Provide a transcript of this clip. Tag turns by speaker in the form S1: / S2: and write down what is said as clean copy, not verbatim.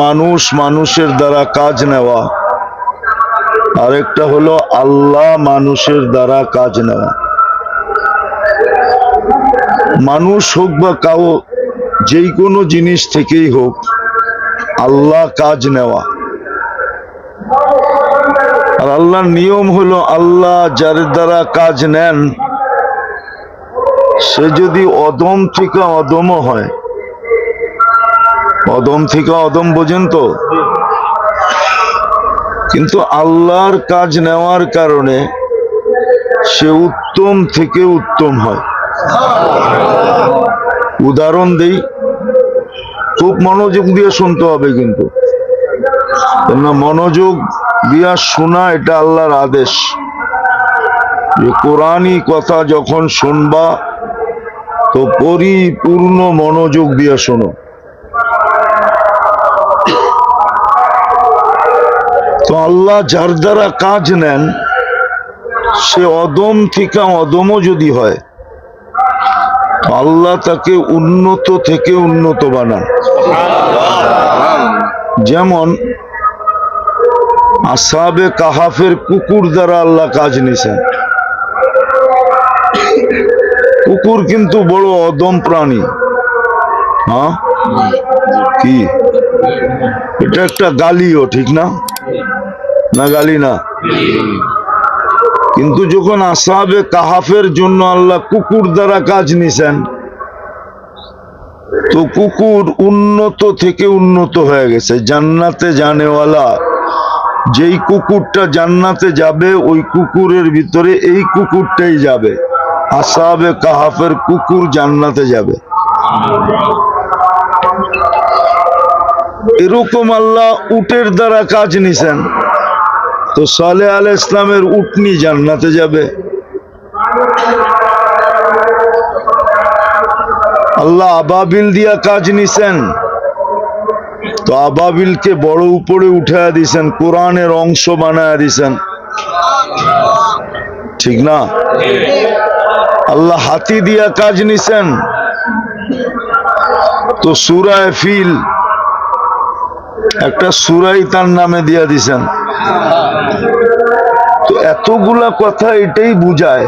S1: মানুষ মানুষের দ্বারা কাজ নেওয়া, আরেকটা হলো আল্লাহ মানুষের দ্বারা কাজ নেওয়া। মানুষ হোক বা কাউ যেই কোনো জিনিস থেকেই হোক, আল্লাহ কাজ নেওয়া। আর আল্লাহর নিয়ম হলো আল্লাহ যার দ্বারা কাজ নেন সে যদি অদম থেকে অদমও হয়, অদম থেকে অদম বোঝেন তো, কিন্তু আল্লাহর কাজ নেওয়ার কারণে সে উত্তম থেকে উত্তম হয়। উদাহরণ দেই, খুব মনোযোগ দিয়ে শুনতে হবে, কিন্তু মনোযোগ দিয়া শোনা এটা আল্লাহর আদেশ। কোরআনী কথা যখন শুনবা তো পরিপূর্ণ মনোযোগ দিয়ে শোনো। তো আল্লাহ যার দ্বারা কাজ নেন সে অদম থেকে অদমও যদি হয়, আল্লাহ তাকে উন্নত থেকে উন্নত বানান। যেমন আসহাবে কাহাফের কুকুর দ্বারা আল্লাহ কাজ নিছেন। কুকুর কিন্তু বড় অদম প্রাণী। হ্যাঁ, কি এটা একটা গালিও, ঠিক না? না গালি না? কিন্তু যখন আসহাবে কাহাফের জন্য আল্লাহ কুকুর দ্বারা কাজ নিছেন, তো কুকুর উন্নত থেকে উন্নত হয়ে গেছে। জান্নাতে জানেওয়ালা যেই কুকুরটা জান্নাতে যাবে ওই কুকুরের ভিতরে এই কুকুরটাই যাবে। আসহাবে কাহাফের কুকুর জান্নাতে যাবে। এরকম আল্লাহ উটের দ্বারা কাজ নিছেন, তো সালেহ আলাইহিস সালামের উটনি জান্নাতে যাবে। আল্লাহ আবাবিল দিয়া কাজ নিছেন, তো আবাবিলকে বড় উপরে উঠায়া দিছেন, কোরআনের অংশ বানায়া দিছেন, ঠিক না? আল্লাহ হাতি দিয়া কাজ নিছেন, তো সূরা ফিল একটা সূরাই তার নামে দিয়া দিছেন। তো এতগুলা কথা এটাই বুঝায়